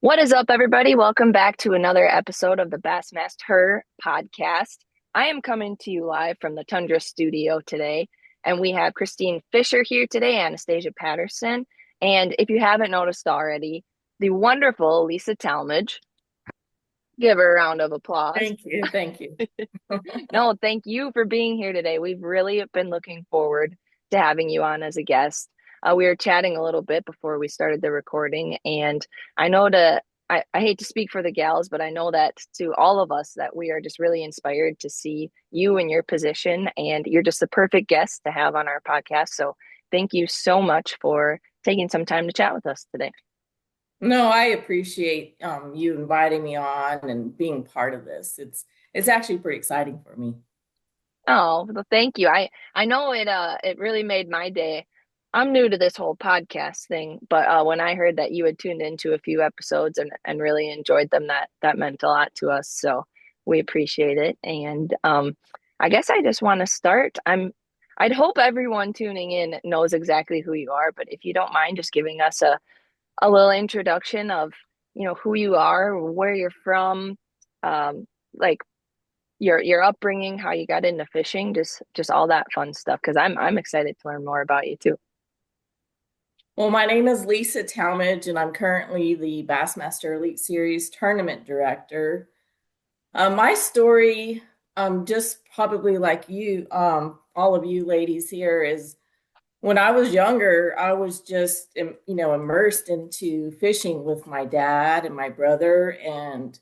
What is up, everybody? Welcome back to another episode of the BassmastHER Podcast. I am coming to you live from the Tundra studio today, and we have Kristine Fischer here today, Anastasia Patterson, and if you haven't noticed already, the wonderful Lisa Talmadge. Give her a round of applause. Thank you. Thank you. No, thank you for being here today. We've really been looking forward to having you on as a guest. We were chatting a little bit before we started the recording, and I know I hate to speak for the gals, but I know that to all of us that we are just really inspired to see you in your position, and you're just the perfect guest to have on our podcast. So thank you so much for taking some time to chat with us today. No, I appreciate you inviting me on and being part of this. It's actually pretty exciting for me. Oh, well, thank you. I know it really made my day. I'm new to this whole podcast thing, but when I heard that you had tuned into a few episodes and really enjoyed them, that meant a lot to us. So we appreciate it. And I guess I just want to start. I'd hope everyone tuning in knows exactly who you are, but if you don't mind just giving us a little introduction of, who you are, where you're from, like your upbringing, how you got into fishing, just all that fun stuff. Because I'm excited to learn more about you too. Well, my name is Lisa Talmadge, and I'm currently the Bassmaster Elite Series tournament director. My story, just probably like you, all of you ladies here, is when I was younger, I was just, immersed into fishing with my dad and my brother, and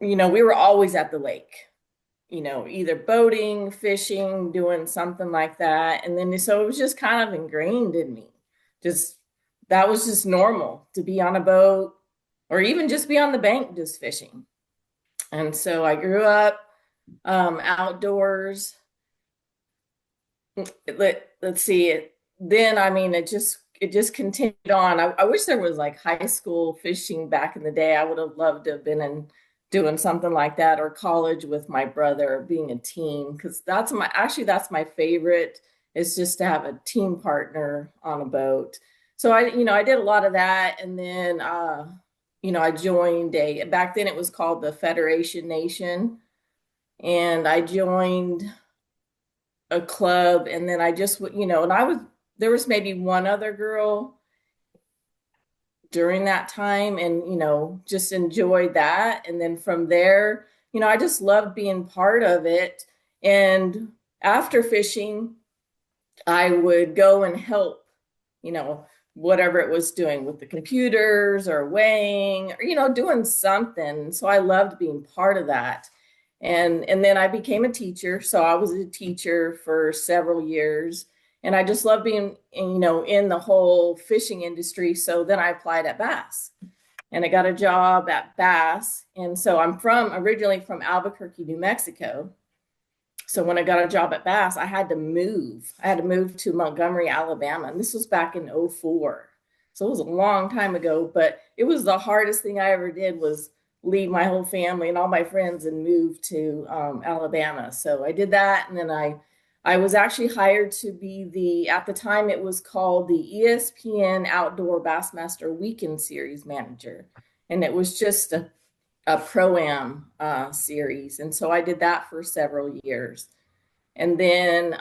we were always at the lake, either boating, fishing, doing something like that. And then so it was just kind of ingrained in me. Just that was just normal to be on a boat or even just be on the bank just fishing. And so I grew up outdoors. Let's see it. Then I mean it just continued on. I wish there was like high school fishing back in the day. I would have loved to have been in doing something like that, or college with my brother, being a team, because that's my favorite, is just to have a team partner on a boat. So I did a lot of that. And then I joined a back then it was called the Federation Nation, and I joined a club. And then I just and I was there was maybe one other girl during that time, and just enjoyed that. And then from there, I just loved being part of it. And after fishing, I would go and help, you know whatever it was doing with the computers or weighing, or doing something. So I loved being part of that. And then I became a teacher, so I was a teacher for several years, and I just love being in the whole fishing industry. So then I applied at Bass, and I got a job at Bass. And so I'm from originally from Albuquerque, New Mexico. So when I got a job at Bass, I had to move. I had to move to Montgomery, Alabama, and this was back in '04. So it was a long time ago, but it was the hardest thing I ever did, was leave my whole family and all my friends and move to Alabama. So I did that, and then I was actually hired to be at the time it was called the ESPN Outdoor Bassmaster Weekend Series manager, and it was just a pro-am series. And so I did that for several years. And then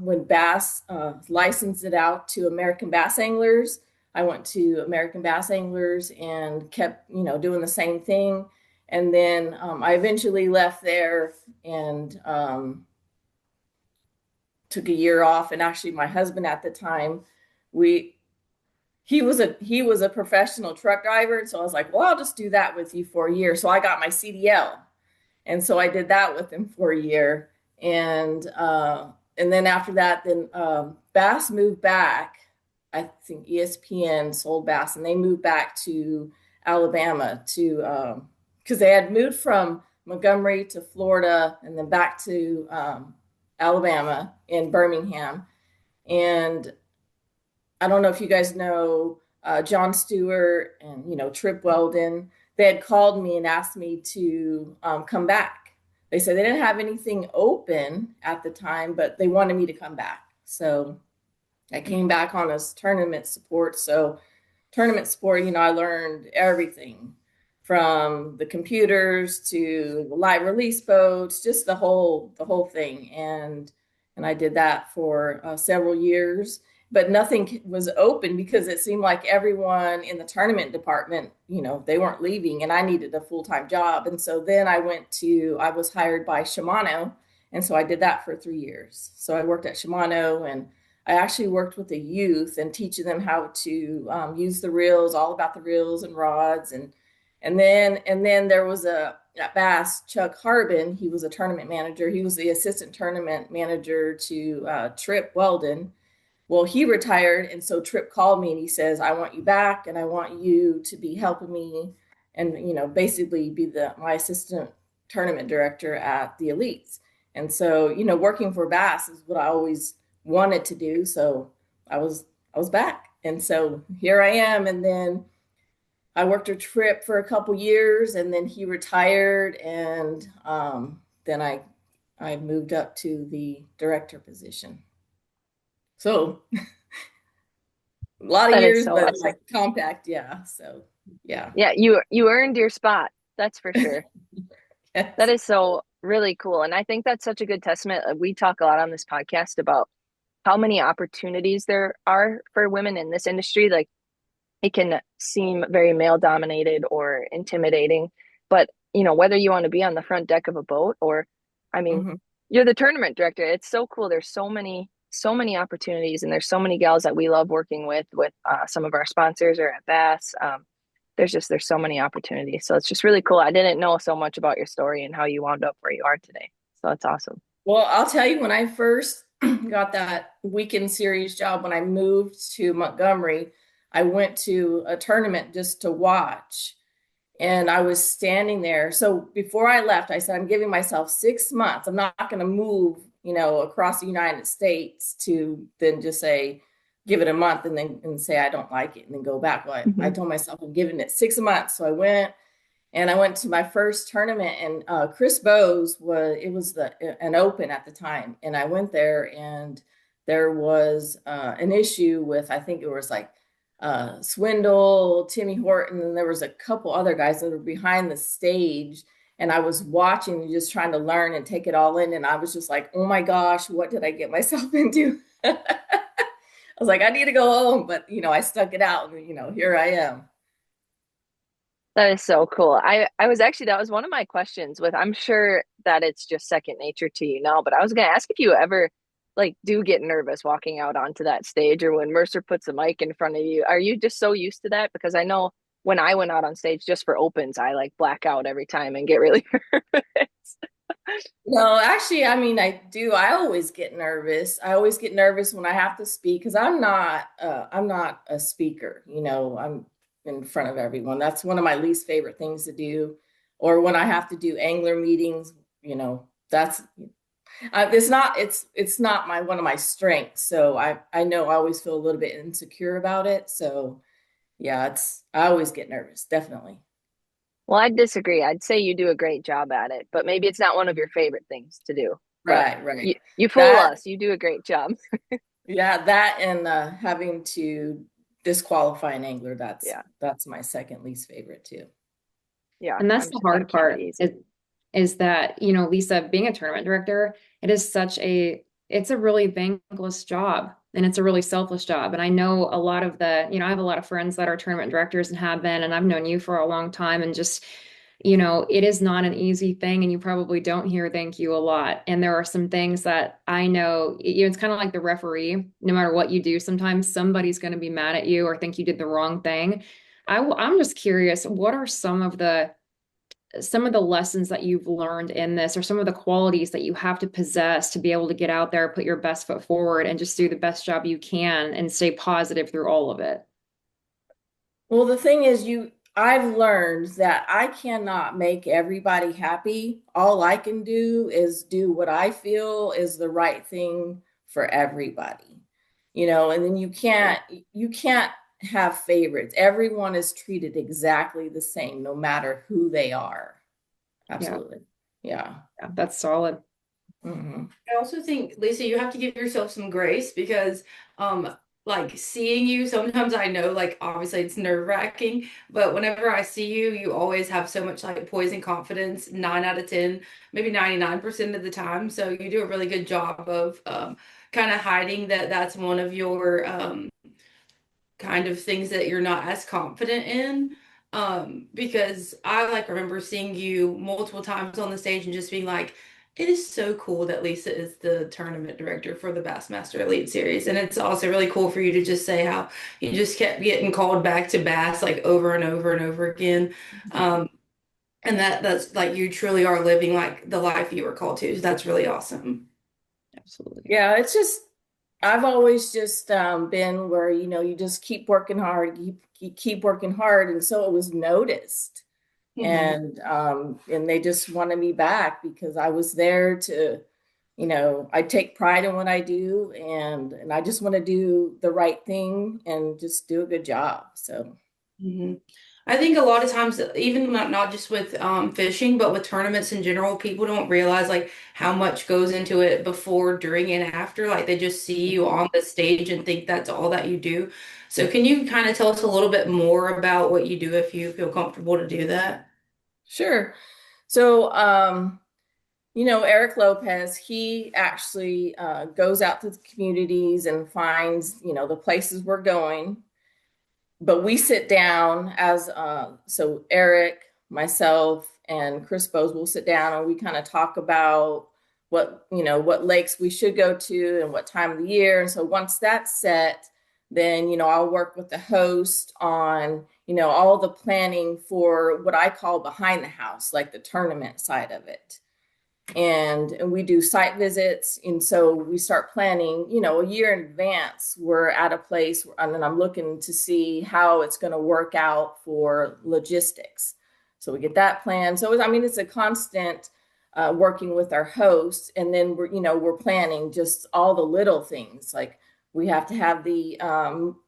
when Bass licensed it out to American Bass Anglers, I went to American Bass Anglers and kept, doing the same thing. And then I eventually left there and took a year off. And actually, my husband at the time, we he was a professional truck driver. So I was like, well, I'll just do that with you for a year. So I got my CDL, and so I did that with him for a year. And then after that, then Bass moved back. I think ESPN sold Bass, and they moved back to Alabama to because they had moved from Montgomery to Florida and then back to Alabama in Birmingham. And I don't know if you guys know John Stewart and Trip Weldon. They had called me and asked me to come back. They said they didn't have anything open at the time, but they wanted me to come back. So I came back on as tournament support. So tournament sport, I learned everything from the computers to the live release boats, just the whole thing. And I did that for several years, but nothing was open because it seemed like everyone in the tournament department, they weren't leaving, and I needed a full-time job. And so then I was hired by Shimano, and so I did that for 3 years. So I worked at Shimano, and I actually worked with the youth and teaching them how to use the reels, all about the reels and rods, and then there was at Bass, Chuck Harbin. He was a tournament manager. He was the assistant tournament manager to Trip Weldon. Well, he retired, and so Trip called me and he says, "I want you back, and I want you to be helping me, and basically be my assistant tournament director at the elites." And so, working for Bass is what I always wanted to do. So I was back, and so here I am. And then I worked a Trip for a couple years, and then he retired, and then I moved up to the director position. So a lot of That is years, so but awesome. like compact. Yeah. So yeah. Yeah, you earned your spot. That's for sure. That Yes. is so really cool. And I think that's such a good testament. We talk a lot on this podcast about how many opportunities there are for women in this industry. Like it can seem very male dominated or intimidating, but whether you want to be on the front deck of a boat or, I mean, Hmm. you're the tournament director. It's so cool. There's so many opportunities, and there's so many gals that we love working with some of our sponsors or at Bass. There's so many opportunities. So it's just really cool. I didn't know so much about your story and how you wound up where you are today. So that's awesome. Well, I'll tell you, when I first got that weekend series job, when I moved to Montgomery, I went to a tournament just to watch. And I was standing there. So before I left, I said, I'm giving myself 6 months. I'm not going to move, across the United States to then just say, give it a month and say I don't like it and then go back. Well, I Hmm. told myself I'm giving it 6 months. So I went to my first tournament, and Chris Bowes was an open at the time. And I went there, and there was an issue with, I think it was like Swindle, Timmy Horton, and there was a couple other guys that were behind the stage. And I was watching and just trying to learn and take it all in. And I was just like, oh my gosh, what did I get myself into? I was like, I need to go home. But, I stuck it out, and, here I am. That is so cool. I was actually that was one of my questions with I'm sure that it's just second nature to you now, but I was gonna ask if you ever like do get nervous walking out onto that stage or when Mercer puts a mic in front of you. Are you just so used to that? Because I know when I went out on stage just for opens, I like black out every time and get really nervous. No, actually, I mean, I do. I always get nervous. I always get nervous when I have to speak because I'm not a speaker. I'm in front of everyone. That's one of my least favorite things to do. Or when I have to do angler meetings, that's it's not my one of my strengths. So I know I always feel a little bit insecure about it. So yeah, I always get nervous, definitely. Well, I'd disagree. I'd say you do a great job at it, but maybe it's not one of your favorite things to do. But Right, right. you fool That us. You do a great job. Yeah, that and having to disqualify an angler, that's Yeah. that's my second least favorite too. Yeah. And that's the That hard can't be part easy. is that, Lisa, being a tournament director, it's a really thankless job and it's a really selfless job. And I know a lot of I have a lot of friends that are tournament directors and have been, and I've known you for a long time and just, it is not an easy thing and you probably don't hear thank you a lot. And there are some things that I know, it's kind of like the referee, no matter what you do, sometimes somebody's going to be mad at you or think you did the wrong thing. I'm just curious, what are some of the lessons that you've learned in this or some of the qualities that you have to possess to be able to get out there, put your best foot forward and just do the best job you can and stay positive through all of it? Well, the thing is, I've learned that I cannot make everybody happy. All I can do is do what I feel is the right thing for everybody. And then you can't have favorites. Everyone is treated exactly the same, no matter who they are. Yeah, Absolutely. Yeah. yeah, that's solid. Hmm. I also think, Lisa, you have to give yourself some grace because like seeing you. Sometimes I know like obviously it's nerve-wracking, but whenever I see you, you always have so much like poise and confidence, 9 out of 10, maybe 99% of the time. So you do a really good job of kind of hiding that that's one of your kind of things that you're not as confident in. Because I like remember seeing you multiple times on the stage and just being like, it is so cool that Lisa is the tournament director for the Bassmaster Elite Series. And it's also really cool for you to just say how you just kept getting called back to Bass like over and over and over again. And that's like you truly are living like the life you were called to. So that's really awesome. Absolutely. Yeah, it's just I've always just been where, you just keep working hard, you keep working hard. And so it was noticed. And they just wanted me back because I was there to, I take pride in what I do, and I just want to do the right thing and just do a good job. So I think a lot of times, even not just with fishing, but with tournaments in general, people don't realize like how much goes into it before, during, and after. Like they just see you on the stage and think that's all that you do. So can you kind of tell us a little bit more about what you do if you feel comfortable to do that? sure. So Eric Lopez, he actually goes out to the communities and finds, the places we're going. But we sit down as, so Eric, myself, and Chris Bose will sit down and we kind of talk about what lakes we should go to and what time of the year. And so once that's set, then, I'll work with the host on, all the planning for what I call behind the house, like the tournament side of it. And we do site visits. And so we start planning, a year in advance. We're at a place and then I'm looking to see how it's going to work out for logistics. So we get that plan. So, it's a constant working with our hosts. And then we're planning just all the little things. Like we have to have the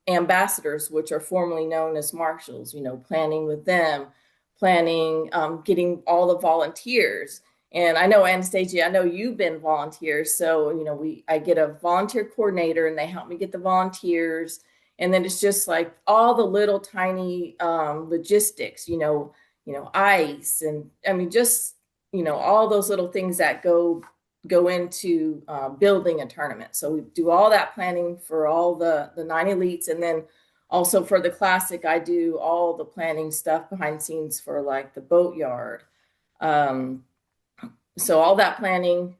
ambassadors, which are formerly known as marshals, planning with them, planning, getting all the volunteers. And I know, Anastasia, I know you've been volunteers. So, I get a volunteer coordinator and they help me get the volunteers. And then it's just like all the little tiny logistics, ice and all those little things that go into building a tournament. So we do all that planning for all the 9 elites. And then also for the classic, I do all the planning stuff behind the scenes for like the boatyard. So all that planning,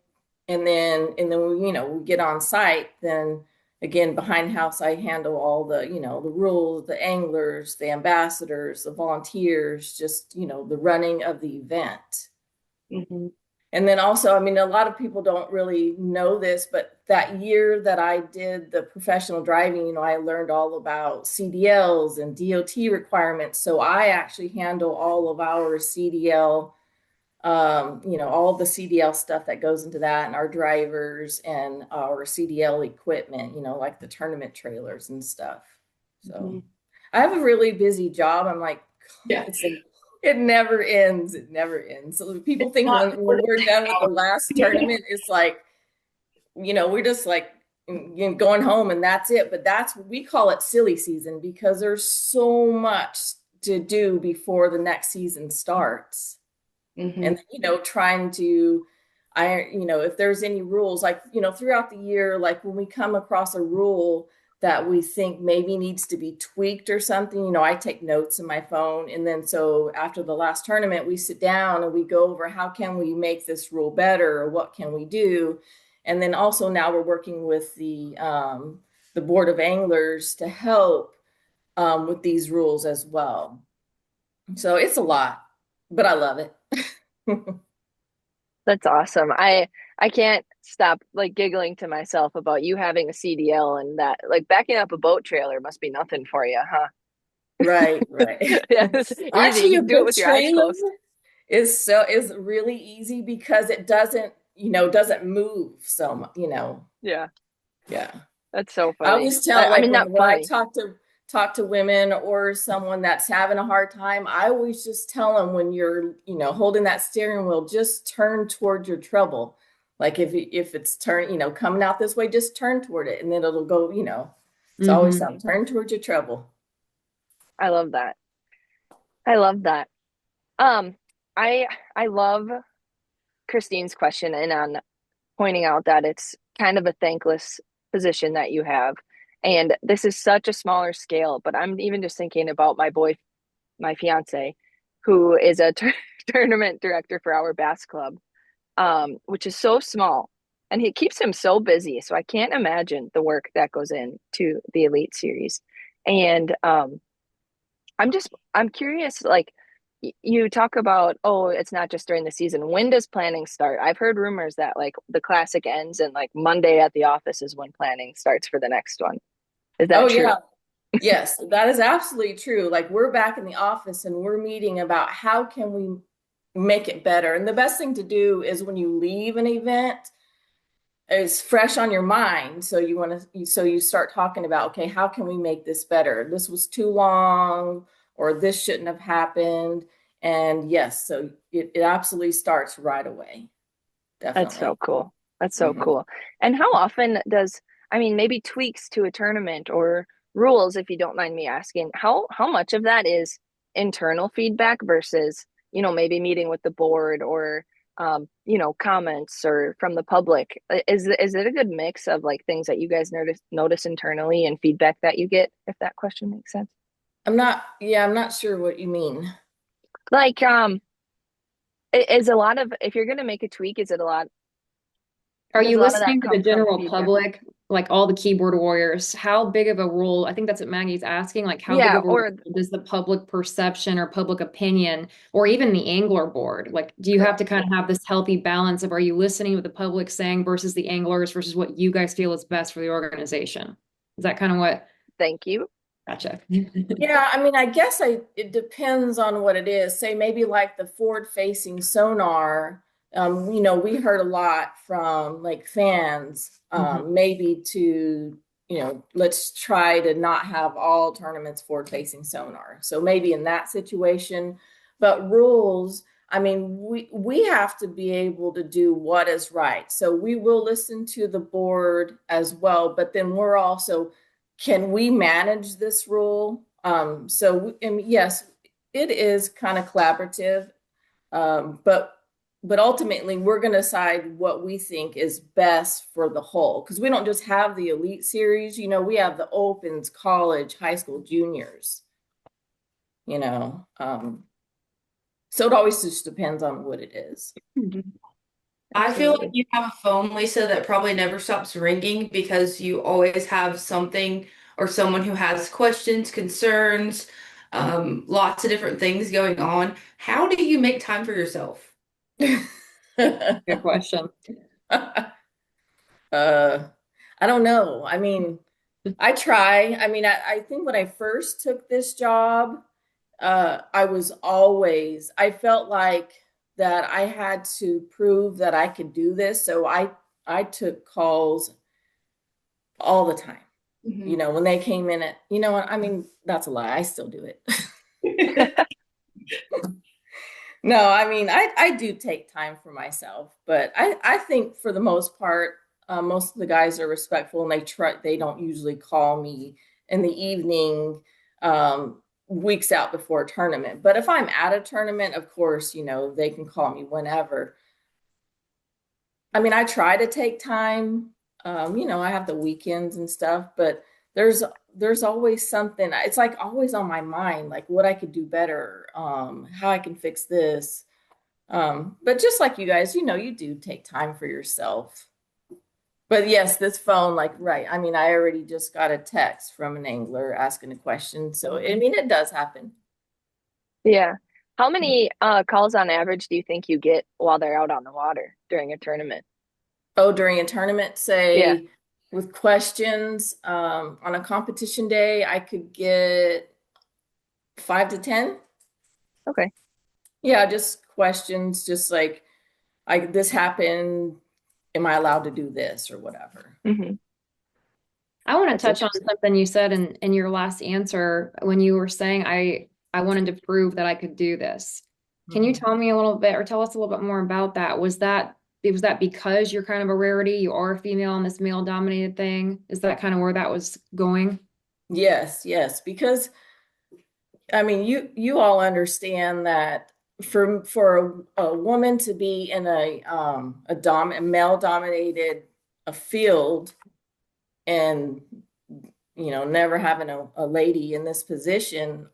and then we get on site. Then again, behind house, I handle all the the rules, the anglers, the ambassadors, the volunteers, just the running of the event. And then also, a lot of people don't really know this, but that year that I did the professional driving, I learned all about CDLs and DOT requirements. So I actually handle all of our CDL, all the CDL stuff that goes into that, and our drivers and our CDL equipment, like the tournament trailers and stuff. So I have a really busy job. I'm like, Yeah. It never ends. It never ends. So people think when we're done with the last tournament, it's like, we're just like going home and that's it. But we call it silly season because there's so much to do before the next season starts. And trying to if there's any rules, like throughout the year, like when we come across a rule that we think maybe needs to be tweaked or something, I take notes in my phone. And then so after the last tournament, we sit down and we go over how can we make this rule better, or what can we do. And then also now we're working with the Board of Anglers to help with these rules as well. So it's a lot, but I love it. That's awesome. I can't stop like giggling to myself about you having a CDL, and that like backing up a boat trailer must be nothing for you, huh? Right. Yeah, it's easy. Actually, You a can do it boat with your eyes trailer closed. is really easy because it doesn't move so much, Yeah, Yeah. that's so I funny. always tell, I like mean, not when I funny. talk to women or someone that's having a hard time, I always just tell them, when you're holding that steering wheel, just turn toward your treble. Like if it's coming out this way, just turn toward it, and then it'll go It's always something. Turn towards your trouble. I love that. I love that. Um, I love Kristine's question and on pointing out that it's kind of a thankless position that you have. And this is such a smaller scale, but I'm even just thinking about my fiance, who is a tournament director for our bass club, which is so small. And he keeps him so busy. So I can't imagine the work that goes into the Elite Series. And I'm curious, like you talk about, oh, it's not just during the season. When does planning start? I've heard rumors that like the classic ends and like Monday at the office is when planning starts for the next one. Is that true? Yeah. Yes, that is absolutely true. Like we're back in the office and we're meeting about how can we make it better. And the best thing to do is when you leave an event, it's fresh on your mind. So you start talking about, okay, how can we make this better? This was too long, or this shouldn't have happened. And yes, so it absolutely starts right away. Definitely. That's so cool. That's so cool. And how often maybe tweaks to a tournament or rules, if you don't mind me asking, how much of that is internal feedback versus, maybe meeting with the board or comments or from the public? Is it a good mix of like things that you guys notice internally and feedback that you get, if that question makes sense? I'm not sure what you mean. Like, is a lot of, if you're going to make a tweak, is it a lot? Are you Does a lot of that listening to the come from general feedback? public, like all the keyboard warriors? How big of a role, I think that's what Maggie's asking, like how big of a role does the public perception or public opinion, or even the angler board? Like, do you have to kind of have this healthy balance of, are you listening to what the public saying versus the anglers versus what you guys feel is best for the organization? Is that kind of what? Thank you. Gotcha. Yeah, I mean, I guess it depends on what it is. Say maybe like the forward-facing sonar. We heard a lot from like fans, maybe to, let's try to not have all tournaments forward-facing sonar. So maybe in that situation, but rules, I mean, we have to be able to do what is right. So we will listen to the board as well, but then we're also, can we manage this rule? Yes, it is kind of collaborative, but ultimately we're going to decide what we think is best for the whole, because we don't just have the Elite Series, we have the Opens, college, high school, juniors, so it always just depends on what it is. I feel like you have a phone, Lisa, that probably never stops ringing because you always have something or someone who has questions, concerns, lots of different things going on. How do you make time for yourself? Good question. I don't know. I mean, I try. I mean, I think when I first took this job, I felt like that I had to prove that I could do this. So I took calls all the time. When they came in I mean, that's a lie. I still do it. No, I mean, I do take time for myself, but I think for the most part, most of the guys are respectful and they don't usually call me in the evening, weeks out before a tournament. But if I'm at a tournament, of course, they can call me whenever. I mean, I try to take time, I have the weekends and stuff, but there's always something. It's like always on my mind, like what I could do better, how I can fix this. But just like you guys, you do take time for yourself. But yes, this phone, like, right. I mean, I already just got a text from an angler asking a question. So, I mean, it does happen. Yeah. How many calls on average do you think you get while they're out on the water during a tournament? Oh, during a tournament, say with questions, on a competition day, I could get 5 to 10. Okay. Yeah, just questions, just like this happened. Am I allowed to do this or whatever? I want to touch on something you said in your last answer when you were saying I wanted to prove that I could do this. Can you tell me a little bit or tell us a little bit more about that? Was that because you're kind of a rarity? You are a female in this male dominated thing? Is that kind of where that was going? Yes, yes, because I mean, you all understand that for a woman to be in a male dominated a field, and never having a lady in this position,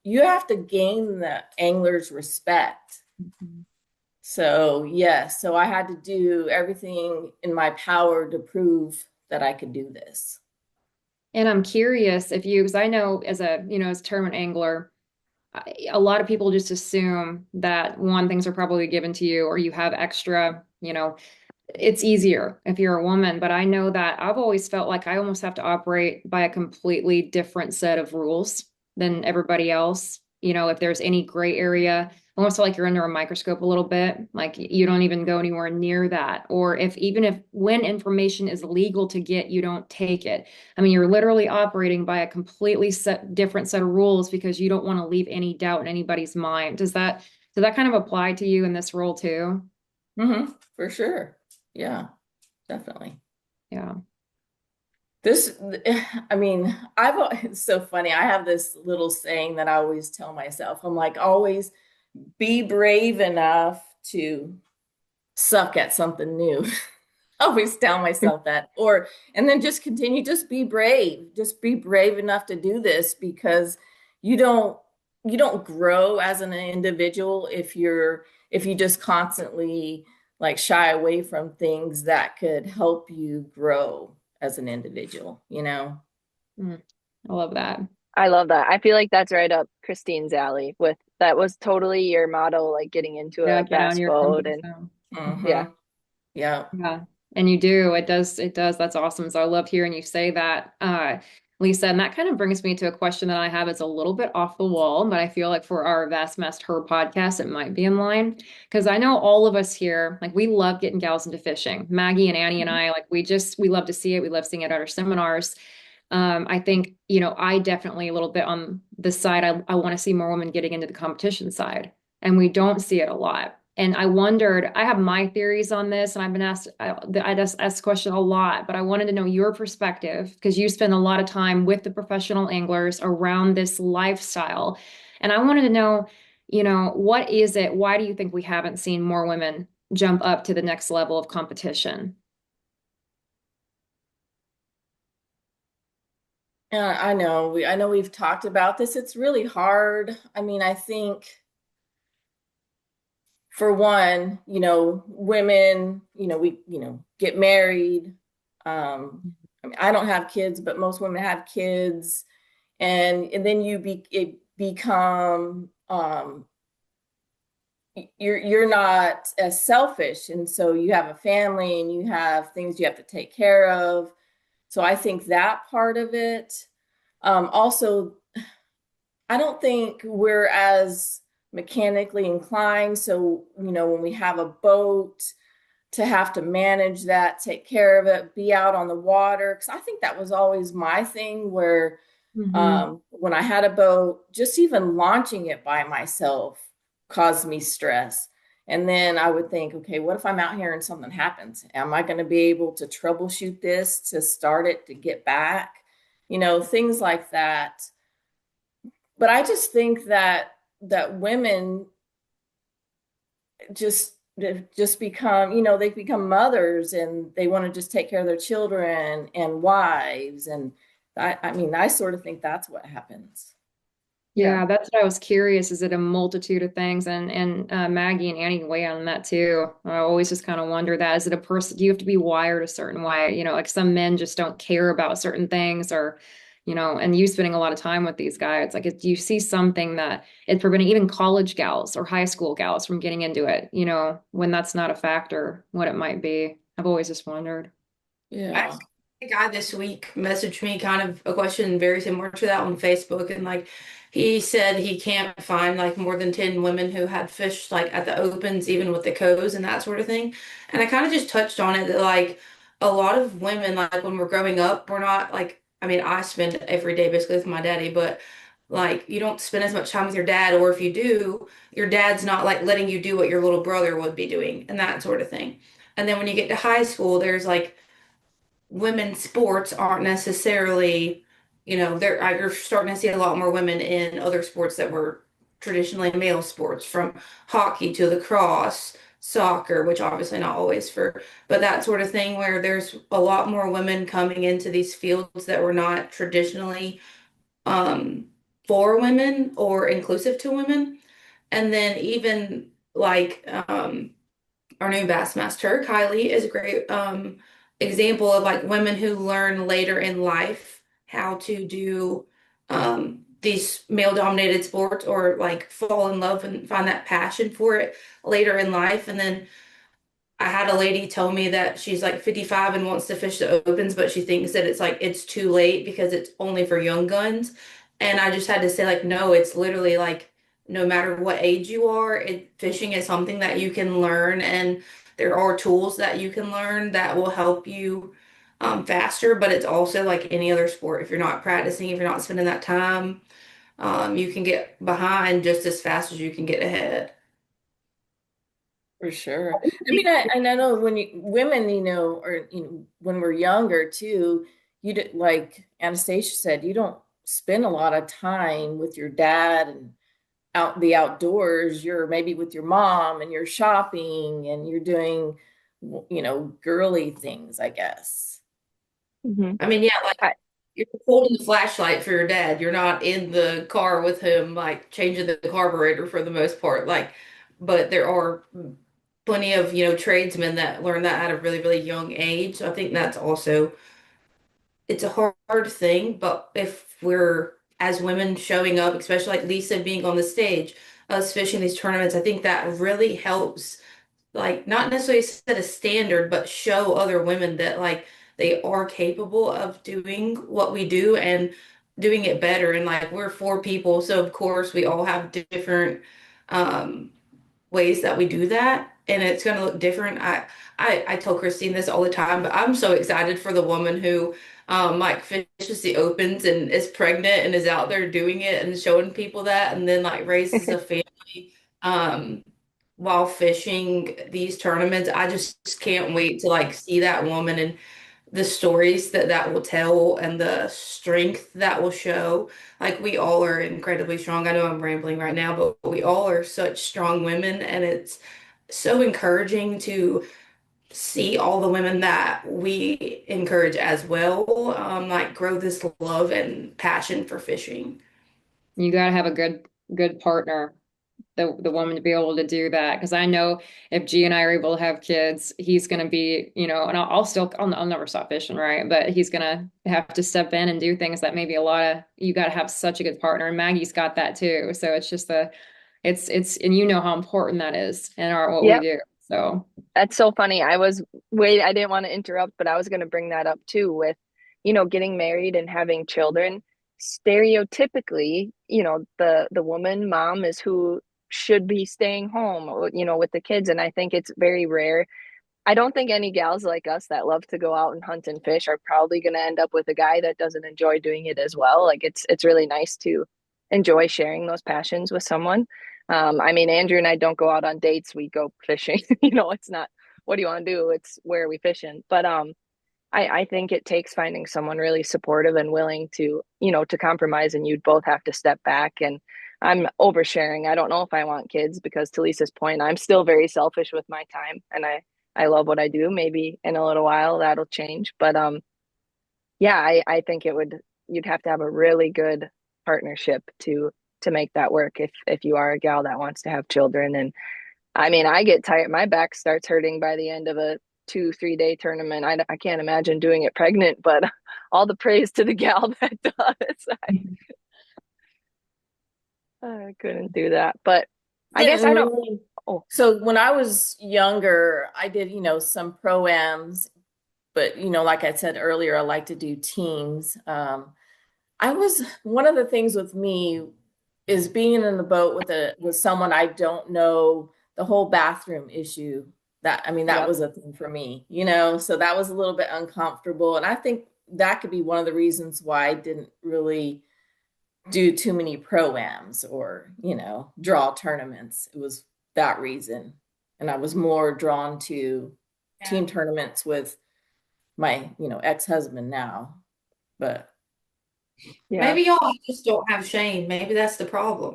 you have to gain the angler's respect. Mhm. So yes, so I had to do everything in my power to prove that I could do this. And I'm curious if you, because I know as a tournament angler, a lot of people just assume that one, things are probably given to you or you have extra, it's easier if you're a woman. But I know that I've always felt like I almost have to operate by a completely different set of rules than everybody else. If there's any gray area, I almost feel like you're under a microscope a little bit, like you don't even go anywhere near that. Or if when information is legal to get, you don't take it. I mean, you're literally operating by a completely different set of rules because you don't want to leave any doubt in anybody's mind. Does that kind of apply to you in this role too? For sure. Yeah, definitely. Yeah. This, I mean, it's so funny. I have this little saying that I always tell myself. I'm like, always be brave enough to suck at something new. I always tell myself that. And then just continue, just be brave. Just be brave enough to do this, because you don't you don't grow as an individual if you just constantly like shy away from things that could help you grow as an individual, you know? Mm, I love that. I love that. I feel like that's right up Kristine's alley with that was totally your motto, like getting into Yeah, a get out of bass your boat comfort and zone. yeah. Mm-hmm. Yeah. Yeah. And you do. It does. That's awesome. So I love hearing you say that, Lisa. And that kind of brings me to a question that I have. It's a little bit off the wall, but I feel like for our BassmastHER podcast, it might be in line. Because I know all of us here, like we love getting gals into fishing. Maggie and Annie and I, like we love to see it. We love seeing it at our seminars. I think, I definitely a little bit on the side, I want to see more women getting into the competition side, and we don't see it a lot. And I wondered, I have my theories on this, and I've been asked, I just asked the question a lot, but I wanted to know your perspective because you spend a lot of time with the professional anglers around this lifestyle. And I wanted to know, what is it? Why do you think we haven't seen more women jump up to the next level of competition? I know we've talked about this. It's really hard. I mean, I think for one, women, get married. I mean, I don't have kids, but most women have kids, and then it become you're not as selfish, and so you have a family and you have things you have to take care of. So I think that part of it. Also, I don't think we're as mechanically inclined. So, when we have a boat, to have to manage that, take care of it, be out on the water. Because I think that was always my thing where Mm-hmm. when I had a boat, just even launching it by myself caused me stress. And then I would think, okay, what if I'm out here and something happens? Am I going to be able to troubleshoot this to start it to get back? Things like that. But I just think that women just just become, they become mothers and they want to just take care of their children and wives. And I mean, I sort of think that's what happens. Yeah. Yeah, that's what I was curious. Is it a multitude of things? And Maggie and Annie weigh on that too. I always just kind of wonder that. Is it a person? Do you have to be wired a certain way? Like some men just don't care about certain things, or, and you spending a lot of time with these guys, like, do you see something that is preventing even college gals or high school gals from getting into it? When that's not a factor, what it might be. I've always just wondered. Yeah. Actually, a guy this week messaged me kind of a question very similar to that on Facebook, and like he said he can't find like more than 10 women who had fished like at the opens, even with the coes and that sort of thing. And I kind of just touched on it that like a lot of women, like when we're growing up, we're not like, I mean, I spend every day basically with my daddy, but like you don't spend as much time with your dad, or if you do, your dad's not like letting you do what your little brother would be doing and that sort of thing. And then when you get to high school, there's like women's sports aren't necessarily, you're starting to see a lot more women in other sports that were traditionally male sports, from hockey to lacrosse, soccer, which obviously not always but that sort of thing, where there's a lot more women coming into these fields that were not traditionally um, for women or inclusive to women. And then even like our new Bassmaster, Kylie, is a great example of like women who learn later in life how to do these male-dominated sports, or like fall in love and find that passion for it later in life. And then I had a lady tell me that she's like 55 and wants to fish the opens, but she thinks that it's too late because it's only for young guns. And I just had to say, like, no, it's literally like no matter what age you are, fishing is something that you can learn, and there are tools that you can learn that will help you faster. But it's also like any other sport. If you're not practicing, if you're not spending that time, you can get behind just as fast as you can get ahead. For sure. I mean, I know when women, or when we're younger too, like Anastasia said, you don't spend a lot of time with your dad and out the outdoors. You're maybe with your mom and you're shopping and you're doing, girly things, I guess. Mm-hmm. I mean, yeah, like you're holding the flashlight for your dad. You're not in the car with him, like changing the carburetor for the most part. Like, but there are plenty of, tradesmen that learn that at a really, really young age. So I think that's also, it's a hard thing, but if we're as women showing up, especially like Lisa being on the stage, us fishing these tournaments, I think that really helps, like, not necessarily set a standard, but show other women that like they are capable of doing what we do and doing it better. And like we're four people, so of course we all have different um ways that we do that, and it's going to look different. I tell Kristine this all the time, but I'm so excited for the woman who like fishes the opens and is pregnant and is out there doing it and showing people that, and then like raises a family um while fishing these tournaments. I just can't wait to like see that woman and the stories that that will tell and the strength that will show. Like we all are incredibly strong. I know I'm rambling right now, but we all are such strong women, and it's so encouraging to see all the women that we encourage as well, like grow this love and passion for fishing. You got to have a good partner, the woman, to be able to do that. Because I know if G and I are able to have kids, he's going to be, and I'll never stop fishing, right? But he's going to have to step in and do things that maybe you got to have such a good partner. And Maggie's got that too. So it's just and you know how important that is in what we Yep. do. So That's so funny. I didn't want to interrupt, but I was going to bring that up too with, getting married and having children. Stereotypically, the woman mom is who should be staying home, with the kids. And I think it's very rare. I don't think any gals like us that love to go out and hunt and fish are probably going to end up with a guy that doesn't enjoy doing it as well. Like it's really nice to enjoy sharing those passions with someone. I mean, Andrew and I don't go out on dates. We go fishing. It's not, what do you want to do? It's where are we fishing? But I think it takes finding someone really supportive and willing to, to compromise, and you'd both have to step back. And I'm oversharing. I don't know if I want kids because, to Lisa's point, I'm still very selfish with my time, and I love what I do. Maybe in a little while that'll change. But yeah, I think you'd have to have a really good partnership to make that work if you are a gal that wants to have children. And I mean, I get tired. My back starts hurting by the end of a 2-3 day tournament. I can't imagine doing it pregnant, but all the praise to the gal that does. I couldn't do that, but I guess I don't. Really, Oh, so when I was younger, I did, some pro-ams, but, like I said earlier, I like to do teams. One of the things with me is being in the boat with someone I don't know, the whole bathroom issue. That yep. was a thing for me, so that was a little bit uncomfortable. And I think that could be one of the reasons why I didn't really do too many pro-ams or, draw tournaments. It was that reason. And I was more drawn to team tournaments with my, ex-husband now. But Yeah. Maybe y'all just don't have shame. Maybe that's the problem.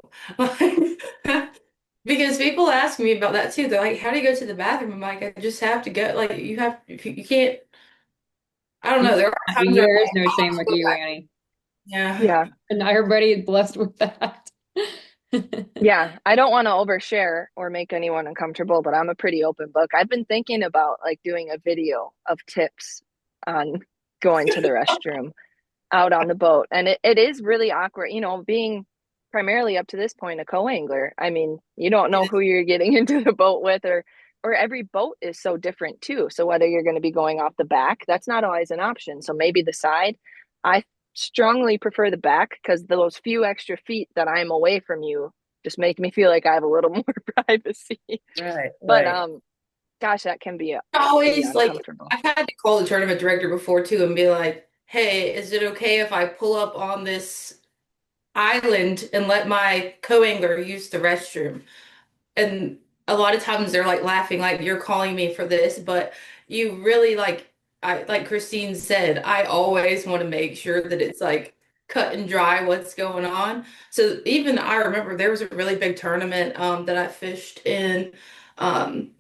Because people ask me about that too. They're like, "How do you go to the bathroom?" I'm like, "I just have to go." Like you have, you can't. I don't know. There are times that I'm There is like, no "Oh, I shame have to with go you, back." Annie. Yeah. Yeah. And everybody is blessed with that. Yeah. I don't want to overshare or make anyone uncomfortable, but I'm a pretty open book. I've been thinking about like doing a video of tips on going to the restroom out on the boat. And it is really awkward, being primarily up to this point a co-angler. I mean, you don't know who you're getting into the boat with, or every boat is so different too. So whether you're going to be going off the back, that's not always an option. So maybe the side. I strongly prefer the back because those few extra feet that I'm away from you just make me feel like I have a little more privacy. Right, But right. gosh, that can be pretty Always like uncomfortable. I've had to call the tournament director before too and be like, "Hey, is it okay if I pull up on this island and let my co-angler use the restroom?" And a lot of times they're like laughing, like you're calling me for this, but you really like Kristine said, I always want to make sure that it's like cut and dry what's going on. So even I remember there was a really big tournament that I fished um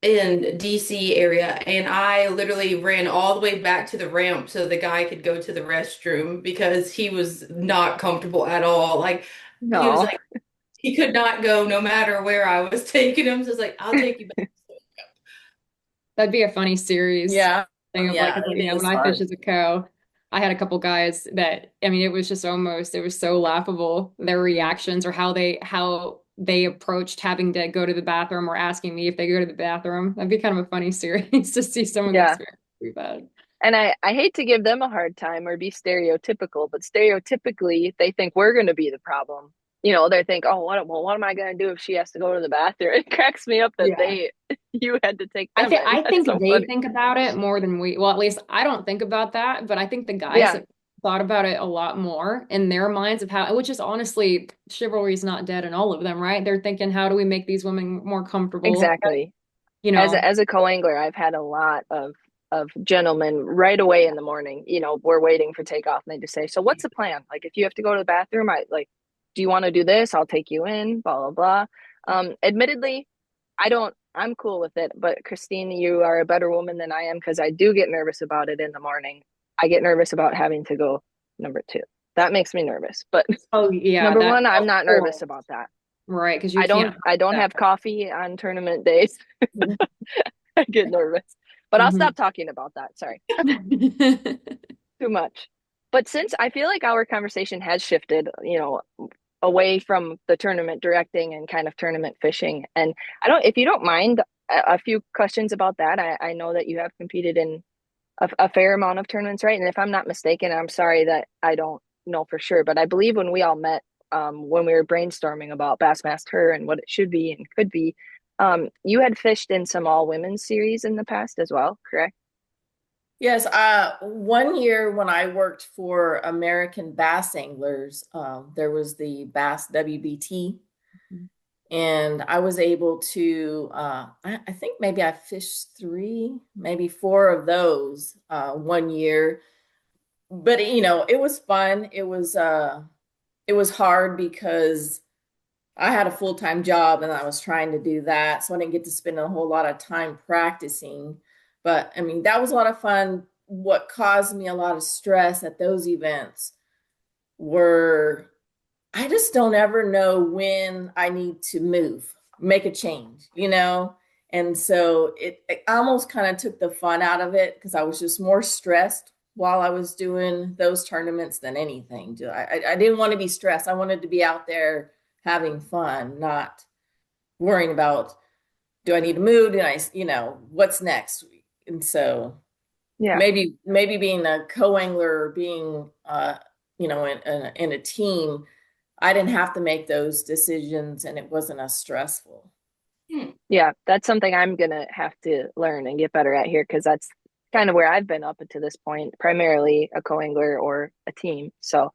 in DC area, and I literally ran all the way back to the ramp so the guy could go to the restroom because he was not comfortable at all. Like he was No. like he could not go no matter where I was taking him. So it's like, I'll take you back. That'd be a funny series Yeah. thing of like, Yeah, it when is I fish fun. as a co, I had a couple guys that, I mean, it was so laughable, their reactions or how they approached having to go to the bathroom or asking me if they go to the bathroom. That'd be kind of a funny series to see some of the Yeah. experiences we've had. And I hate to give them a hard time or be stereotypical, but stereotypically they think we're going to be the problem. They think, oh, what am I going to do if she has to go to the bathroom? It cracks me up that Yeah. you had to take them in. I That's think so they funny. think about it more than well, at least I don't think about that, but I think the guys Yeah, have thought about it a lot more in their minds of how, which is honestly, chivalry is not dead in all of them, right? They're thinking, how do we make these women more comfortable? exactly. You As know, a co-angler, I've had a lot of gentlemen right away in the morning. We're waiting for takeoff, and they just say, "So what's the plan? Like, if you have to go to the bathroom, do you want to do this? I'll take you in." Blah blah blah. Admittedly, I don't. I'm cool with it, but Kristine, you are a better woman than I am because I do get nervous about it in the morning. I get nervous about having to go number two. That makes me nervous. But oh yeah, number that one, I'm of not nervous course, about that. right? Because you I don't. can't I don't that. have coffee on tournament days. I get nervous. But I'll Mhm. stop talking about that. Sorry. Too much. But since I feel like our conversation has shifted, away from the tournament directing and kind of tournament fishing. And if you don't mind, a few questions about that. I know that you have competed in a fair amount of tournaments, right? And if I'm not mistaken, I'm sorry that I don't know for sure, but I believe when we all met, when we were brainstorming about Bassmaster and what it should be and could be, you had fished in some all women's series in the past as well, correct? Yes, one year when I worked for American Bass Anglers, there was the Bass WBT, and I was able to, I think maybe I fished three, maybe four of those one year. But it was fun. It was hard because I had a full-time job and I was trying to do that, so I didn't get to spend a whole lot of time practicing. But I mean, that was a lot of fun. What caused me a lot of stress at those events were I just don't ever know when I need to move, make a change. And so it almost kind of took the fun out of it because I was just more stressed while I was doing those tournaments than anything. I didn't want to be stressed. I wanted to be out there having fun, not worrying about, do I need to move? What's next? And so Yeah. maybe being a co-angler or being in a team, I didn't have to make those decisions and it wasn't as stressful. Hmm. Yeah, that's something I'm gonna have to learn and get better at here because that's kind of where I've been up to this point, primarily a co-angler or a team. So,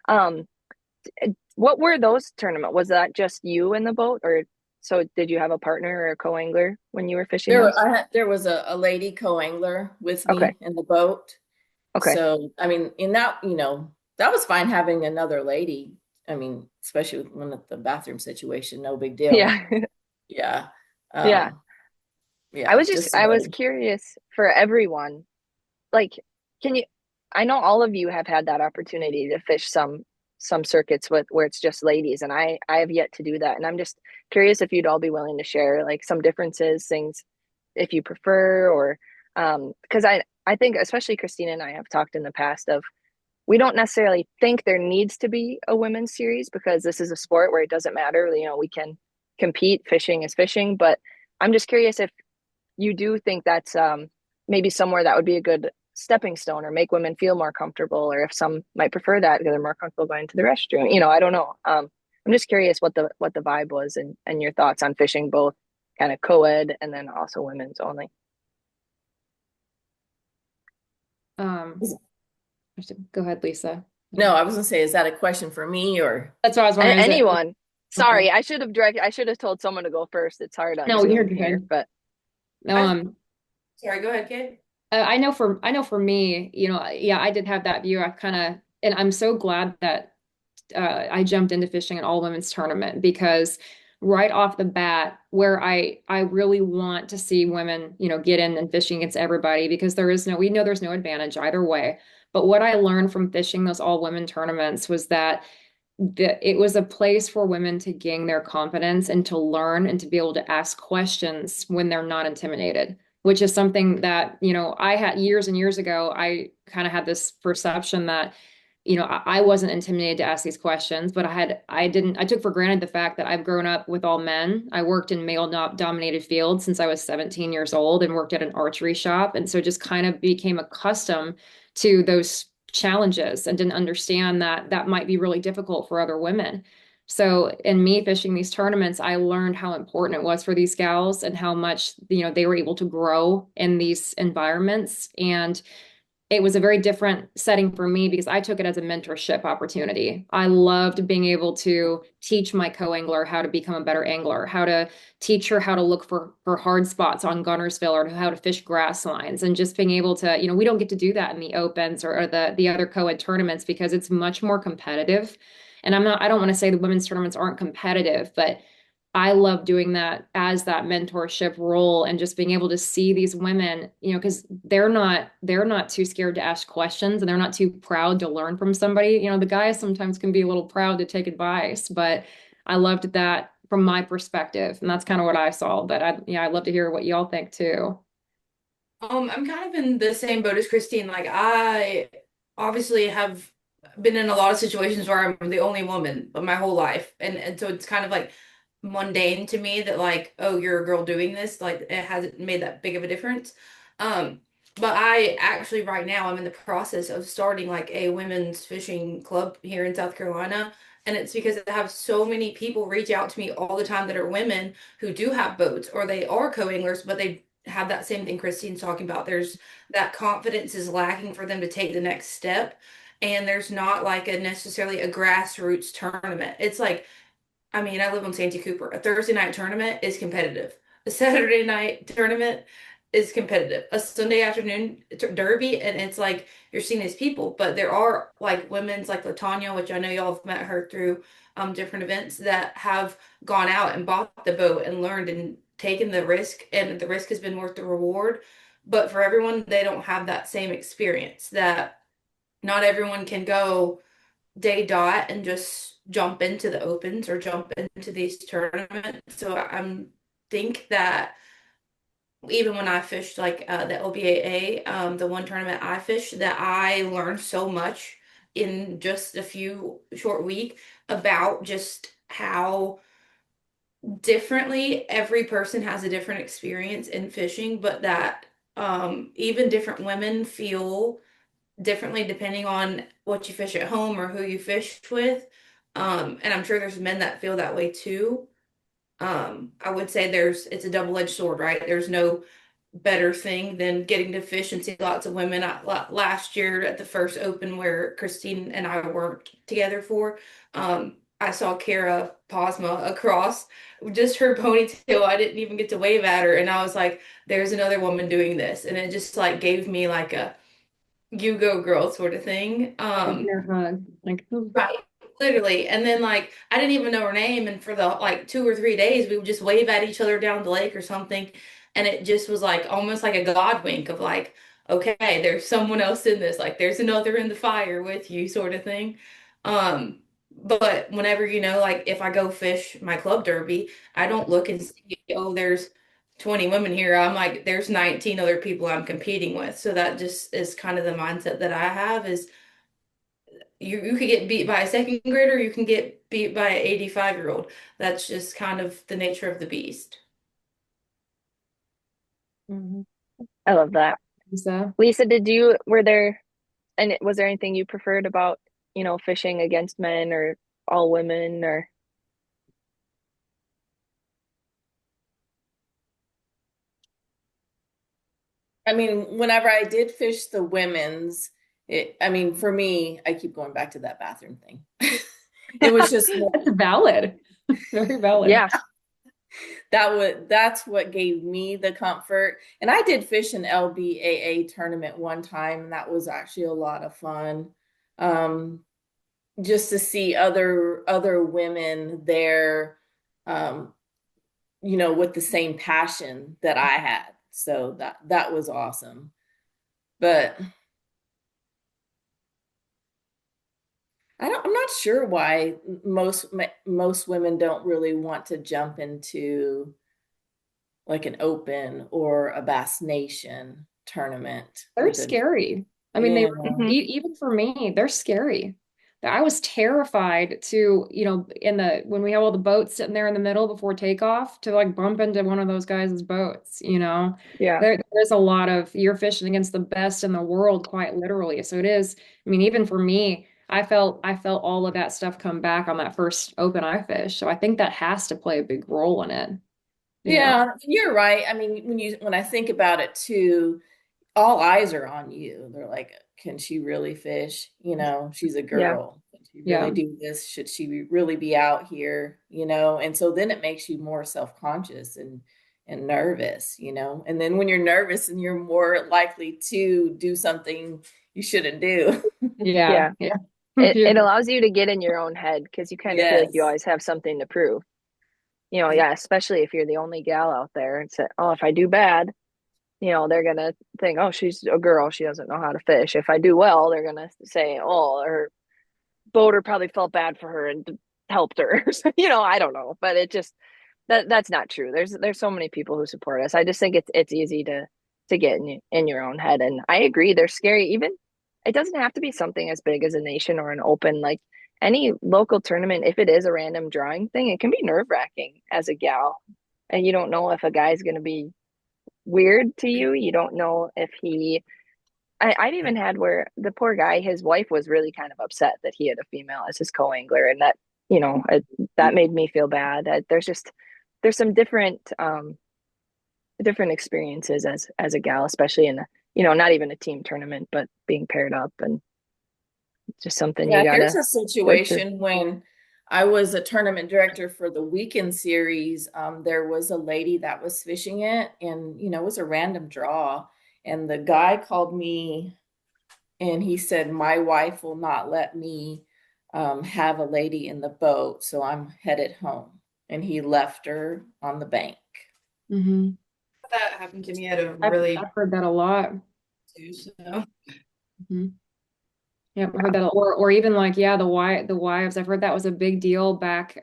um, what were those tournament? Was that just you in the boat, or so did you have a partner or a co-angler when you were fishing those? There was a lady co-angler with Okay, me in the boat. okay, So, I mean, in that, that was fine having another lady. I mean, especially with one at the bathroom situation, no big deal. Yeah. Yeah. Yeah. Um, yeah, just I was somebody. curious for everyone. Like, can you, I know all of you have had that opportunity to fish some circuits with where it's just ladies, and I have yet to do that. And I'm just curious if you'd all be willing to share like some differences, things if you prefer, or because I think especially Kristine and I have talked in the past of we don't necessarily think there needs to be a women's series because this is a sport where it doesn't matter, you know, we can compete, fishing is fishing, but I'm just curious if you do think that's maybe somewhere that would be a good stepping stone or make women feel more comfortable, or if some might prefer that because they're more comfortable going to the restroom. You know, I don't know. I'm just curious what the vibe was and your thoughts on fishing both kind of co-ed and then also women's only. Um, go ahead, Lisa. No, I was gonna say, is that a question for me or? That's what I was wondering. Is it Anyone? okay? Sorry, I should have told someone to go first. It's hard on No, you're Zoom here, good. but Um, Sorry, go ahead, Kate. I know for me, you know, yeah, I did have that view. I kind of, and I'm so glad that I jumped into fishing an all women's tournament because right off the bat, where I really want to see women, you know, get in and fishing against everybody because we know there's no advantage either way. But what I learned from fishing those all women tournaments was that it was a place for women to gain their confidence and to learn and to be able to ask questions when they're not intimidated, which is something that, you know, I had years and years ago. I kind of had this perception that, you know, I wasn't intimidated to ask these questions, but I took for granted the fact that I've grown up with all men. I worked in male dominated fields since I was 17 years old and worked at an archery shop. And so just kind of became accustomed to those challenges and didn't understand that that might be really difficult for other women. So in me fishing these tournaments, I learned how important it was for these gals and how much, you know, they were able to grow in these environments. And it was a very different setting for me because I took it as a mentorship opportunity. I loved being able to teach my co-angler how to become a better angler, how to teach her how to look for hard spots on Gunnersville or how to fish grass lines, and just being able to, you know, we don't get to do that in the opens or the other co-ed tournaments because it's much more competitive. And I don't want to say the women's tournaments aren't competitive, but I love doing that as that mentorship role and just being able to see these women, you know, because they're not too scared to ask questions and they're not too proud to learn from somebody. You know, the guys sometimes can be a little proud to take advice, but I loved that from my perspective, and that's kind of what I saw. But I'd love to hear what y'all think too. I'm kind of in the same boat as Kristine. Like I obviously have been in a lot of situations where I'm the only woman but my whole life. And so it's kind of like mundane to me that like, oh, you're a girl doing this. Like it hasn't made that big of a difference. Um, but I actually right now I'm in the process of starting like a women's fishing club here in South Carolina. And it's because I have so many people reach out to me all the time that are women who do have boats or they are co-anglers, but they have that same thing Kristine's talking about. There's that confidence is lacking for them to take the next step. And there's not like a necessarily a grassroots tournament. It's like, I mean, I live on Santee Cooper. A Thursday night tournament is competitive. A Saturday night tournament is competitive. A Sunday afternoon derby, and it's like you're seeing these people, but there are like women's like Latanya, which I know y'all have met her through different events that have gone out and bought the boat and learned and taken the risk, and the risk has been worth the reward. But for everyone, they don't have that same experience. That not everyone can go day dot and just jump into the opens or jump into these tournaments. So I'm think that even when I fished like the LBAA, the one tournament I fished, that I learned so much in just a few short week about just how differently every person has a different experience in fishing, but that even different women feel differently depending on what you fish at home or who you fished with. And I'm sure there's men that feel that way too. I would say it's a double-edged sword, right? There's no better thing than getting to fish and see lots of women. Last year at the first open where Kristine and I worked together for, I saw Kara Posma across just her ponytail. I didn't even get to wave at her, and I was like, "There's another woman doing this," and it just like gave me like a you go girl sort of thing. Their hug. Like, Right. Literally. And then like I didn't even know her name. And for the like 2 or 3 days, we would just wave at each other down the lake or something. And it just was like almost like a God wink of like, okay, there's someone else in this, like there's another in the fire with you, sort of thing. Um, but whenever, like if I go fish my club derby, I don't look and see, oh, there's 20 women here. I'm like, there's 19 other people I'm competing with. So that just is kind of the mindset that I have is you could get beat by a second grader, you can get beat by an 85-year-old. That's just kind of the nature of the beast. mhm. I love that. So Lisa, was there anything you preferred about, fishing against men or all women or? I mean, whenever I did fish the women's, I mean, for me, I keep going back to that bathroom thing. It was just more, that's valid. Very valid. Yeah. that's what gave me the comfort. And I did fish an LBAA tournament one time, and that was actually a lot of fun. Um, just to see other women there, um, with the same passion that I had. So that was awesome. But I'm not sure why most women don't really want to jump into like an open or a Bass Nation tournament They're with a scary. I mean, they yeah. Mhm. even for me, they're scary. I was terrified to, when we have all the boats sitting there in the middle before takeoff to like bump into one of those guys' boats. Yeah. There's a lot of you're fishing against the best in the world, quite literally. So it is, I mean, even for me, I felt all of that stuff come back on that first open I fish. So I think that has to play a big role in it. Yeah, you're right. I mean, when I think about it too, all eyes are on you. They're like, can she really fish? She's a Yeah. girl. Can she really Yeah. do this? Should she really be out here? And so then it makes you more self-conscious and nervous. And then when you're nervous and you're more likely to do something you shouldn't do. Yeah. Yeah. Yeah. It allows you to get in your own head because you kind of feel like you Yes. always have something to prove. Yeah, especially if you're the only gal out there and say, oh, if I do bad, they're gonna think, oh, she's a girl, she doesn't know how to fish. If I do well, they're gonna say, oh, her boater probably felt bad for her and helped her. I don't know, but it just that's not true. There's so many people who support us. I just think it's easy to get in your own head, and I agree they're scary. Even it doesn't have to be something as big as a nation or an open, like any local tournament. If it is a random drawing thing, it can be nerve-wracking as a gal, and you don't know if a guy's going to be weird to you. You don't know if I've even had where the poor guy, his wife was really kind of upset that he had a female as his co-angler, and that made me feel bad. There's some different experiences as a gal, especially in not even a team tournament, but being paired up, and it's just something you Yeah, here's gotta a work through. situation when I was a tournament director for the weekend series. There was a lady that was fishing it, and it was a random draw. And the guy called me and he said, "My wife will not let me have a lady in the boat, so I'm headed home." And he left her on the bank. Hmm. That happened to me at a I've really heard that a lot. too, so. Mhm. Yeah, I've heard that, or even like, yeah, the wives. I've heard that was a big deal back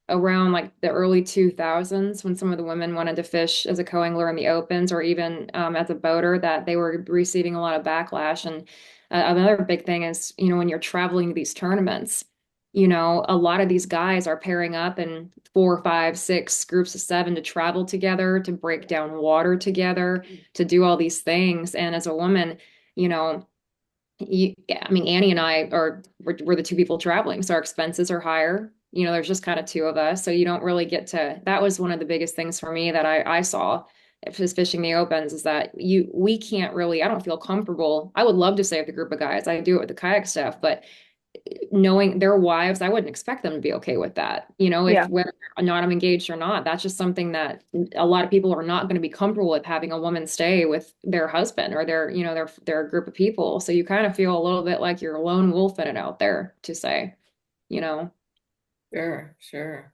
around like the early 2000s when some of the women wanted to fish as a co-angler in the opens or even as a boater, that they were receiving a lot of backlash. And another big thing is, when you're traveling to these tournaments, a lot of these guys are pairing up in 4, 5, 6 groups of 7 to travel together, to break down water together, to do all these things. And as a woman, you know, I mean, Annie and I we're the two people traveling, so our expenses are higher. There's just kind of two of us, so you don't really get to. That was one of the biggest things for me that I saw if just fishing the opens is that we can't really. I don't feel comfortable. I would love to stay with a group of guys. I do it with the kayak stuff, but knowing their wives, I wouldn't expect them to be okay with that. If Yeah. whether or not I'm engaged or not, that's just something that a lot of people are not going to be comfortable with, having a woman stay with their husband or their group of people. So you kind of feel a little bit like you're a lone wolf in it out there to say, you know. Sure, sure.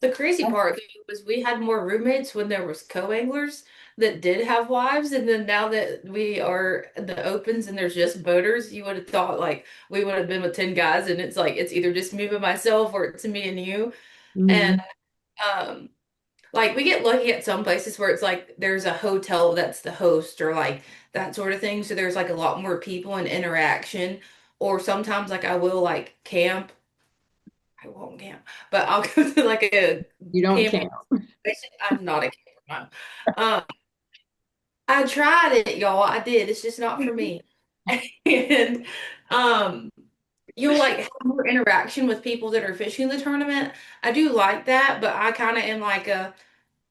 The crazy part though, was we had more roommates when there was co-anglers that did have wives, and then now that we are the opens and there's just boaters, you would have thought like we would have been with 10 guys, and it's like it's either just me by myself or it's me and you. And Mhm. um like we get lucky at some places where it's like there's a hotel that's the host or like that sort of thing. So there's like a lot more people and interaction. Or sometimes like I will like camp. I won't camp, but I'll go to like a You don't camping camp. situation. I'm not a camper. No. Um, I tried it, y'all. I did. It's just not for me. And um, you'll like have more interaction with people that are fishing the tournament. I do like that, but I kind of am like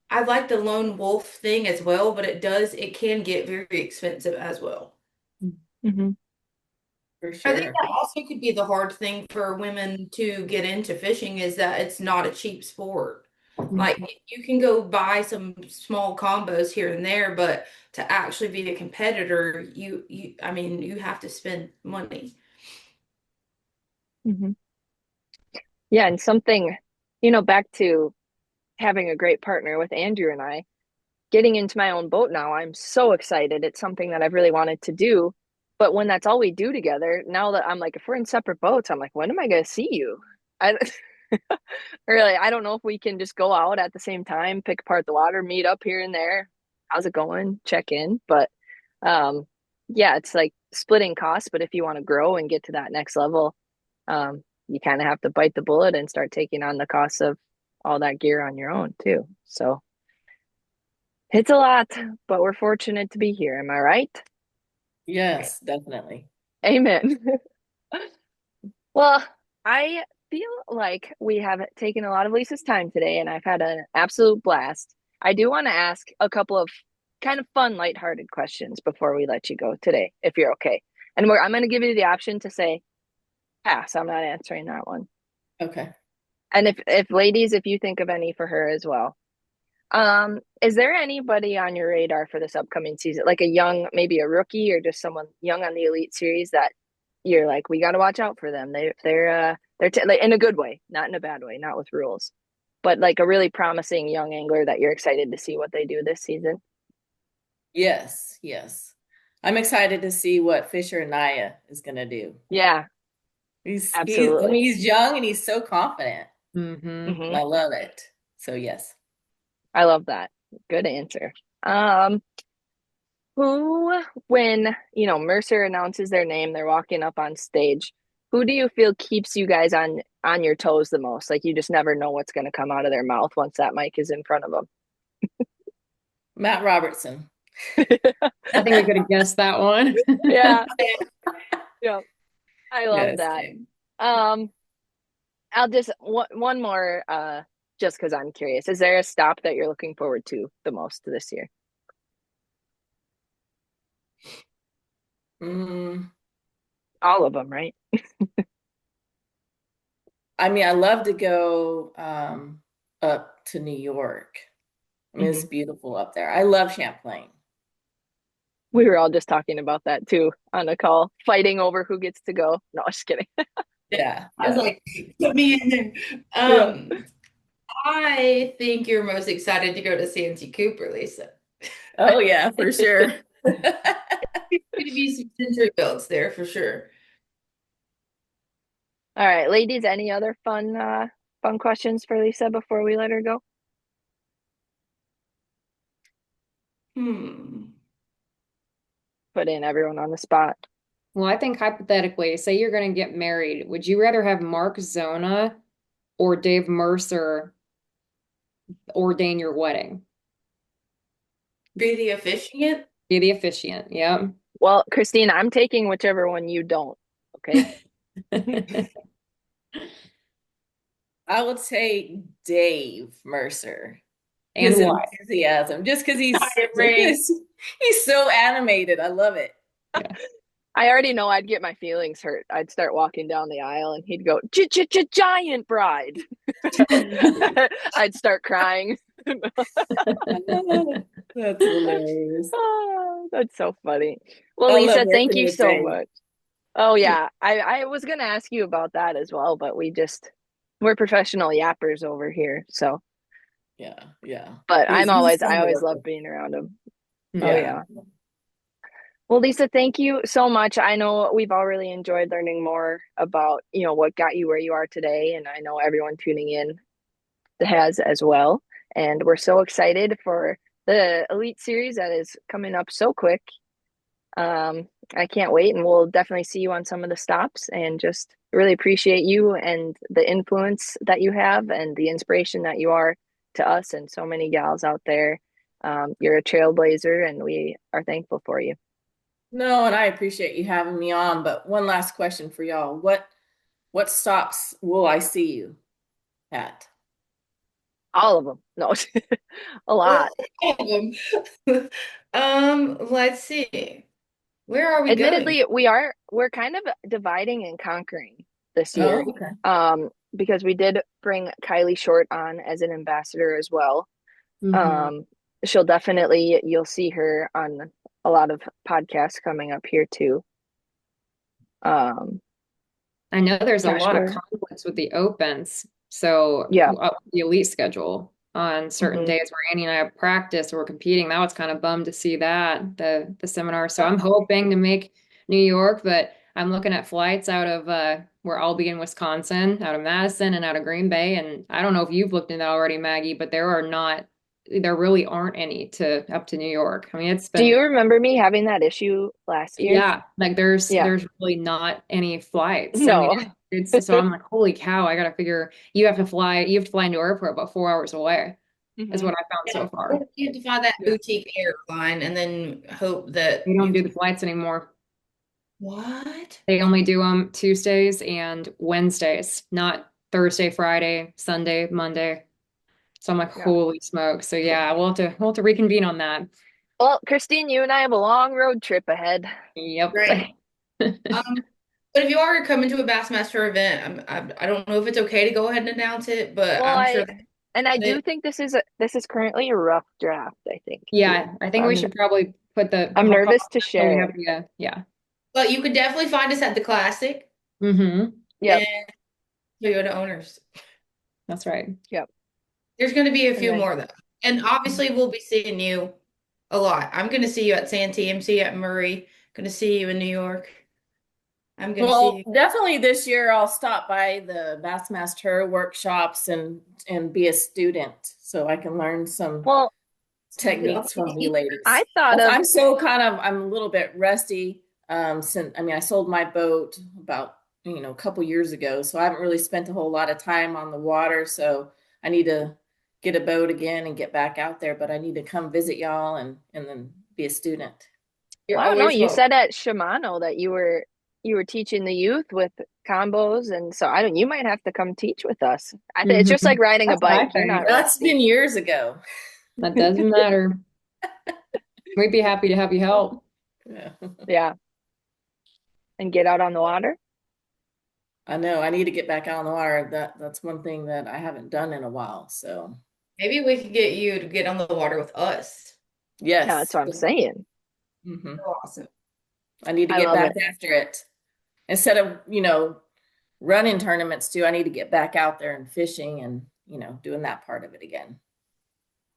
I like the lone wolf thing as well, but it can get very expensive as well. Hmm. For I think sure. that also could be the hard thing for women to get into fishing is that it's not a cheap sport. Mhm. Like you can go buy some small combos here and there, but to actually be a competitor, I mean, you have to spend money. Hmm. Yeah, and something, back to having a great partner with Andrew and I, getting into my own boat now, I'm so excited. It's something that I've really wanted to do. But when that's all we do together, now that I'm like, if we're in separate boats, I'm like, when am I going to see you? I really, I don't know if we can just go out at the same time, pick apart the water, meet up here and there. How's it going? Check in. But um, yeah, it's like splitting costs. But if you want to grow and get to that next level, you kind of have to bite the bullet and start taking on the costs of all that gear on your own too. So it's a lot, but we're fortunate to be here. Am I right? Yes, definitely. Amen. Well, I feel like we have taken a lot of Lisa's time today, and I've had an absolute blast. I do want to ask a couple of kind of fun, lighthearted questions before we let you go today, if you're okay. And I'm going to give you the option to say pass. I'm not answering that one. Okay. And if ladies, if you think of any for her as well. Is there anybody on your radar for this upcoming season, like a young, maybe a rookie or just someone young on the Elite Series that you're like, we got to watch out for them. They're like, in a good way, not in a bad way, not with rules, but like a really promising young angler that you're excited to see what they do this season. Yes, yes. I'm excited to see what Fischer and Naya is gonna do. Yeah, I absolutely. mean, he's young and he's so confident. Mhm. And Hmm. I love it. So yes. I love that. Good answer. Um, Who, when, Mercer announces their name, they're walking up on stage. Who do you feel keeps you guys on your toes the most? Like you just never know what's going to come out of their mouth once that mic is in front of Matt Robertson. them. I think we could have guessed that one. Yeah, yeah. I love Yes. that. Um, I'll just one more just because I'm curious. Is there a stop that you're looking forward to the most this year? Mm, All of them, right? I mean, I love to go up to New York. I mean, it's Hmm. beautiful up there. I love Champlain. We were all just talking about that too on a call, fighting over who gets to go. No, just kidding. Yeah, I was yeah. like, put me in there. Yeah. I think you're most excited to go to Santee Cooper, Lisa. Oh yeah, for sure. There's going to be some century belts there for sure. All right, ladies, any other fun questions for Lisa before we let her go? Hmm. Put in everyone on the spot. Well, I think hypothetically, say you're going to get married, would you rather have Mark Zona or Dave Mercer ordain your wedding? Be the officiant? Be the officiant. Yeah. Well, Kristine, I'm taking whichever one you don't. Okay. I would take Dave Mercer. And His why? enthusiasm, just because Tired brain. he's so animated. I love it. Yeah. I already know I'd get my feelings hurt. I'd start walking down the aisle and he'd go, "Giant bride." I'd start crying. That's hilarious. Oh, that's so funny. Well, I love Lisa, thank working you with so Jay. much. Oh yeah, I was gonna ask you about that as well, but we're professional yappers over here. So, Yeah, yeah. but He's I fun to always work love with. being around him. Oh Mhm. Yeah. yeah. Well, Lisa, thank you so much. I know we've all really enjoyed learning more about, what got you where you are today, and I know everyone tuning in has as well. And we're so excited for the Elite Series that is coming up so quick. I can't wait, and we'll definitely see you on some of the stops and just really appreciate you and the influence that you have and the inspiration that you are to us and so many gals out there. You're a trailblazer, and we are thankful for you. No, and I appreciate you having me on. But one last question for y'all. What stops will I see you at? All of them. No, a lot. Let's see. Where are we going? Admittedly, we're kind of dividing and conquering this year. Oh, okay. Because we did bring Kylie Short on as an ambassador as well. Mhm. Um, you'll see her on a lot of podcasts coming up here too. Um, I know there's a gosh, lot of where? conflicts with the opens. So Yeah. the elite schedule on certain Hmm. days where Annie and I have practice or we're competing. That was kind of bummed to see that, the seminar. So I'm hoping to make New York, but I'm looking at flights out of where I'll be in Wisconsin, out of Madison and out of Green Bay. And I don't know if you've looked into that already, Maggie, but there really aren't any to up to New York. I mean, it's Do been you remember me having that issue last year? yeah, like there's Yeah. there's really not any flights. I mean, No. it's so I'm like, holy cow, I gotta figure you have to fly into airport about 4 hours away, is Hmm. what I found Yeah, so far. you have to find that boutique airline and then hope that They don't you do the can. flights anymore. What? They only do them Tuesdays and Wednesdays, not Thursday, Friday, Sunday, Monday. So I'm like, Yeah. holy smoke. So yeah, we'll have to reconvene on that. Well, Kristine, you and I have a long road trip ahead. Yep. Great. But if you are coming to a Bassmaster event, I don't know if it's okay to go ahead and announce it, but Well, I'm sure I do that think this is currently a rough draft, I think too. Yeah, I So think we should probably put the I'm pause nervous to until we share have it. yeah. but you could definitely find us at the Classic Mm-hmm. Yep. and Toyota Owners. That's right. Yep. There's going to be a And few then more though. And obviously we'll be seeing you a lot. I'm going to see you at Santee. I'm see you at Murray. Going to see you in New York. I'm going to see Well, you. definitely this year I'll stop by the BassmastHER workshops and be a student so I can learn some well, techniques from you I ladies. thought of I'm so I'm a little bit rusty. Since I mean I sold my boat about a couple years ago, so I haven't really spent a whole lot of time on the water. So I need to get a boat again and get back out there. But I need to come visit y'all and then be a student. You're well, I don't know. always You welcome. said at Shimano that you were teaching the youth with combos, and so I don't. You might have to come teach with us. I think it's just Mm-hmm. like riding a That's what I bike. You're think. not That's rusty. been years ago. That doesn't matter. We'd be happy to have you help. Yeah. Yeah, and get out on the water. I know I need to get back out on the water. That's one thing that I haven't done in a while. So Maybe we could get you to get on the water with us. Yeah, that's yes. what I'm saying. Hmm. Awesome. I need to I get love back it. after it. Instead of, running tournaments too, I need to get back out there and fishing and, doing that part of it again.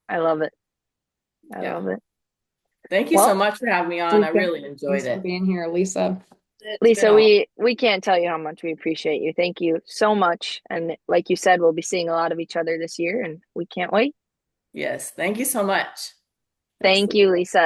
I love it. I Yeah. love it. Thank you so Well, much for having me on. I Lisa, really enjoyed thanks for it. being here, Lisa. It's been Lisa, awesome. we can't tell you how much we appreciate you. Thank you so much. And like you said, we'll be seeing a lot of each other this year, and we can't wait. Yes. Thank you so much. Thank Absolutely. you, Lisa.